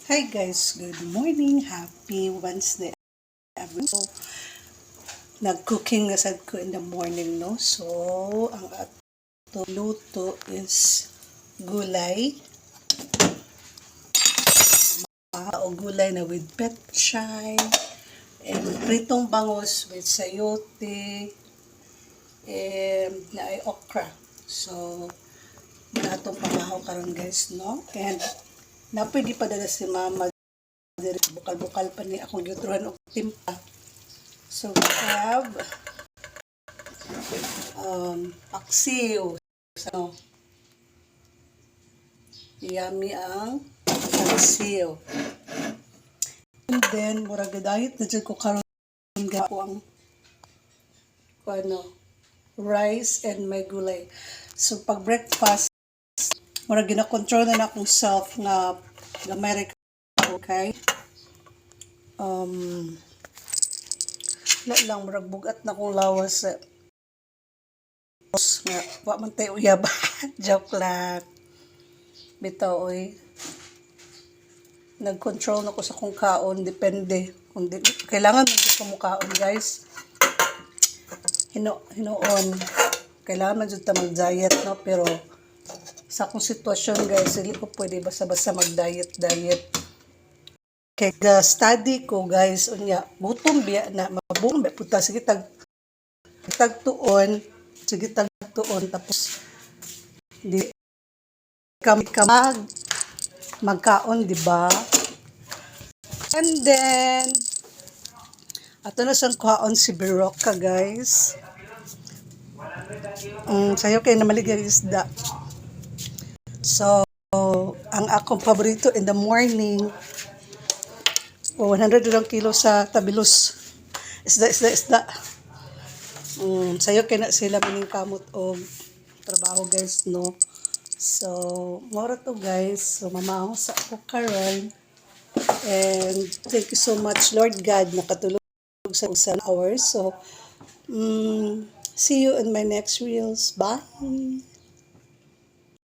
Hi guys, good morning. Happy Wednesday. So, nag-cooking na sad ko in the morning, no? So, ang ato luto is gulay. O gulay na with petchay. And pritong bangus with sayote. And na ay okra. So, natong pamahaw karon guys, no? And napwede pa dala si mama. Bukal-bukal pa ni akong gitruhan og timpa. So we have paksiw. So, yummy ang paksiw. And then, murag diet na dyan ko karon ko ang rice and may gulay. So, pag breakfast, murag gina-control na akong self na gamay rin ako, okay? Lang, murag bugat na akong lawas sa nga, wa man tayo uyab. Joke lang. Bitaw, oy. Nag-control na ko sa kung kaon, depende. Kung kailangan man ko mo kaon, guys. Hinoon. Kailangan man dyan mag-diet, no? Pero, sa akong sitwasyon, guys, hindi ko pwede basta-basta mag-diet. Kaya study ko, guys, unya, gutom biya na, mabung biya, puta, sige, tagtuon, tapos, di, kami magkaon, di ba? And then, ato na siyang kaon si Berocca, guys. Sayo kayo na maligay isda. So, ang akong paborito in the morning, 100 kilo sa tabilos. Isda. Sayo kayo na sila maning kamot o trabaho, guys, no? So, mora to, guys. So, mamaho sa ako karon. And thank you so much, Lord God, nakatulog sa isang hours. So, see you in my next reels. Bye!